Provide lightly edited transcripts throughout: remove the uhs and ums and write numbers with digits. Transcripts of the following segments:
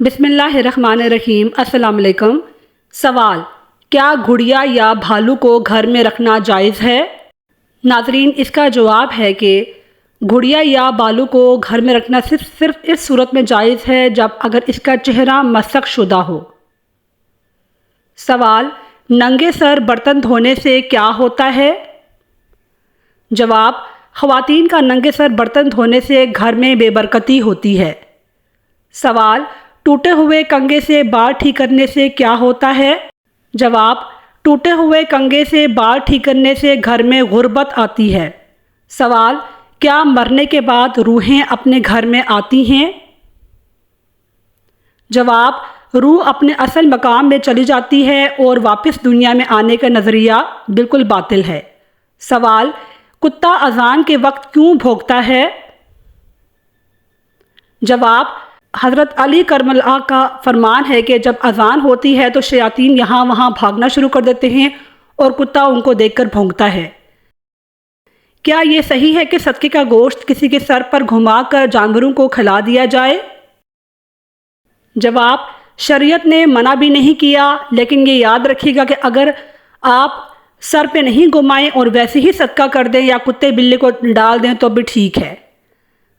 بسم اللہ الرحمن الرحیم۔ السلام علیکم۔ سوال: کیا گھڑیا یا بھالو کو گھر میں رکھنا جائز ہے؟ ناظرین، اس کا جواب ہے کہ گھڑیا یا بھالو کو گھر میں رکھنا صرف اس صورت میں جائز ہے جب اگر اس کا چہرہ مسخ شدہ ہو۔ سوال: ننگے سر برتن دھونے سے کیا ہوتا ہے؟ جواب: خواتین کا ننگے سر برتن دھونے سے گھر میں بے برکتی ہوتی ہے۔ سوال: ٹوٹے ہوئے کنگھے سے بال ٹھیک کرنے سے کیا ہوتا ہے؟ جواب: ٹوٹے ہوئے کنگھے سے بال ٹھیک کرنے سے گھر میں غربت آتی ہے۔ سوال: کیا مرنے کے بعد روحیں اپنے گھر میں آتی ہیں؟ جواب: روح اپنے اصل مقام میں چلی جاتی ہے اور واپس دنیا میں آنے کا نظریہ بالکل باطل ہے۔ سوال: کتا اذان کے وقت کیوں بھونکتا ہے؟ جواب: حضرت علی کرم اللہ کا فرمان ہے کہ جب اذان ہوتی ہے تو شیاطین یہاں وہاں بھاگنا شروع کر دیتے ہیں اور کتا ان کو دیکھ کر بھونکتا ہے۔ کیا یہ صحیح ہے کہ صدقے کا گوشت کسی کے سر پر گھما کر جانوروں کو کھلا دیا جائے؟ جواب: شریعت نے منع بھی نہیں کیا، لیکن یہ یاد رکھیے گا کہ اگر آپ سر پہ نہیں گھمائیں اور ویسے ہی صدقہ کر دیں یا کتے بلے کو ڈال دیں تو بھی ٹھیک ہے۔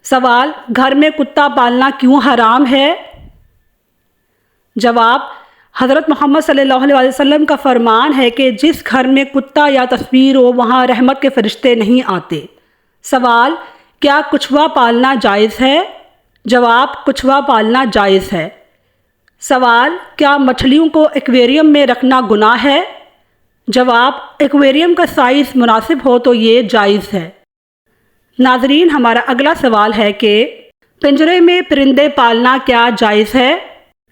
سوال: گھر میں کتا پالنا کیوں حرام ہے؟ جواب: حضرت محمد صلی اللہ علیہ وسلم کا فرمان ہے کہ جس گھر میں کتا یا تصویر ہو وہاں رحمت کے فرشتے نہیں آتے۔ سوال: کیا کچھوا پالنا جائز ہے؟ جواب: کچھوا پالنا جائز ہے۔ سوال: کیا مچھلیوں کو ایکویریم میں رکھنا گناہ ہے؟ جواب: ایکویریم کا سائز مناسب ہو تو یہ جائز ہے۔ ناظرین، ہمارا اگلا سوال ہے کہ پنجرے میں پرندے پالنا کیا جائز ہے؟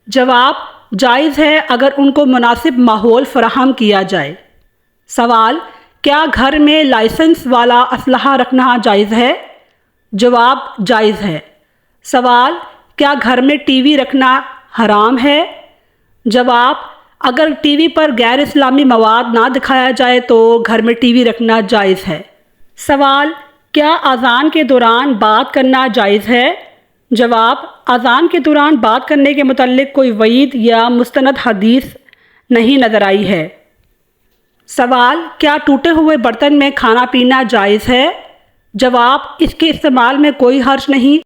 جواب: جائز ہے اگر ان کو مناسب ماحول فراہم کیا جائے۔ سوال: کیا گھر میں لائسنس والا اسلحہ رکھنا جائز ہے؟ جواب: جائز ہے۔ سوال: کیا گھر میں ٹی وی رکھنا حرام ہے؟ جواب: اگر ٹی وی پر غیر اسلامی مواد نہ دکھایا جائے تو گھر میں ٹی وی رکھنا جائز ہے۔ سوال: کیا اذان کے دوران بات کرنا جائز ہے؟ جواب: اذان کے دوران بات کرنے کے متعلق کوئی وعید یا مستند حدیث نہیں نظر آئی ہے۔ سوال: کیا ٹوٹے ہوئے برتن میں کھانا پینا جائز ہے؟ جواب: اس کے استعمال میں کوئی حرج نہیں،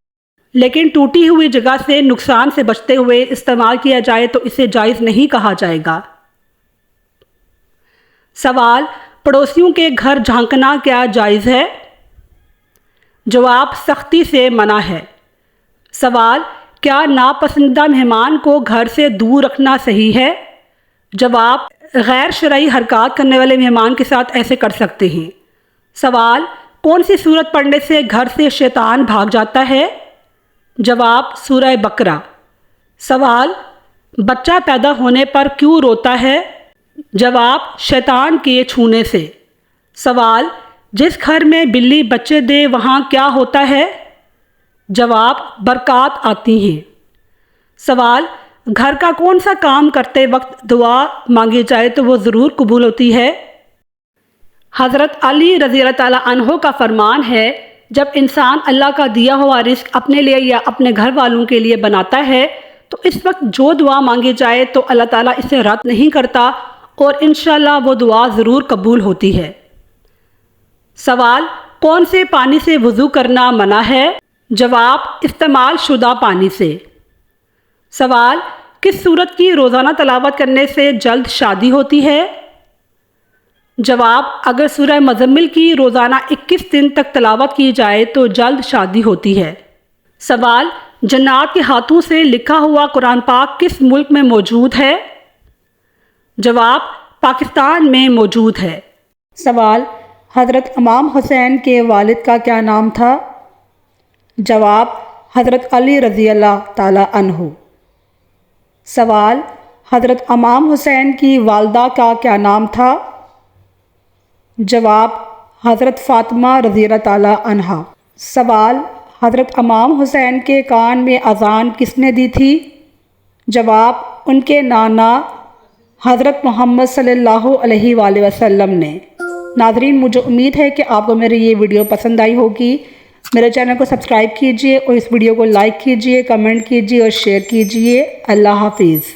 لیکن ٹوٹی ہوئی جگہ سے نقصان سے بچتے ہوئے استعمال کیا جائے تو اسے جائز نہیں کہا جائے گا۔ سوال: پڑوسیوں کے گھر جھانکنا کیا جائز ہے؟ جواب: سختی سے منع ہے۔ سوال: کیا ناپسندیدہ مہمان کو گھر سے دور رکھنا صحیح ہے؟ جواب: غیر شرعی حرکات کرنے والے مہمان کے ساتھ ایسے کر سکتے ہیں۔ سوال: کون سی سورت پڑھنے سے گھر سے شیطان بھاگ جاتا ہے؟ جواب: سورہ بقرہ۔ سوال: بچہ پیدا ہونے پر کیوں روتا ہے؟ جواب: شیطان کے چھونے سے۔ سوال: جس گھر میں بلی بچے دے وہاں کیا ہوتا ہے؟ جواب: برکات آتی ہیں۔ سوال: گھر کا کون سا کام کرتے وقت دعا مانگی جائے تو وہ ضرور قبول ہوتی ہے؟ حضرت علی رضی اللہ تعالیٰ عنہ کا فرمان ہے، جب انسان اللہ کا دیا ہوا رزق اپنے لیے یا اپنے گھر والوں کے لیے بناتا ہے تو اس وقت جو دعا مانگی جائے تو اللہ تعالیٰ اسے رد نہیں کرتا اور انشاءاللہ وہ دعا ضرور قبول ہوتی ہے۔ سوال: کون سے پانی سے وضو کرنا منع ہے؟ جواب: استعمال شدہ پانی سے۔ سوال: کس سورت کی روزانہ تلاوت کرنے سے جلد شادی ہوتی ہے؟ جواب: اگر سورہ مزمل کی روزانہ 21 دن تک تلاوت کی جائے تو جلد شادی ہوتی ہے۔ سوال: جنات کے ہاتھوں سے لکھا ہوا قرآن پاک کس ملک میں موجود ہے؟ جواب: پاکستان میں موجود ہے۔ سوال: حضرت امام حسین کے والد کا کیا نام تھا؟ جواب: حضرت علی رضی اللہ تعالیٰ عنہ۔ سوال: حضرت امام حسین کی والدہ کا کیا نام تھا؟ جواب: حضرت فاطمہ رضی اللہ تعالیٰ عنہا۔ سوال: حضرت امام حسین کے کان میں اذان کس نے دی تھی؟ جواب: ان کے نانا حضرت محمد صلی اللہ علیہ وآلہ وسلم نے۔ ناظرین، مجھے امید ہے کہ آپ کو میری یہ ویڈیو پسند آئی ہوگی۔ میرے چینل کو سبسکرائب کیجئے اور اس ویڈیو کو لائک کیجئے، کمنٹ کیجئے اور شیئر کیجئے۔ اللہ حافظ۔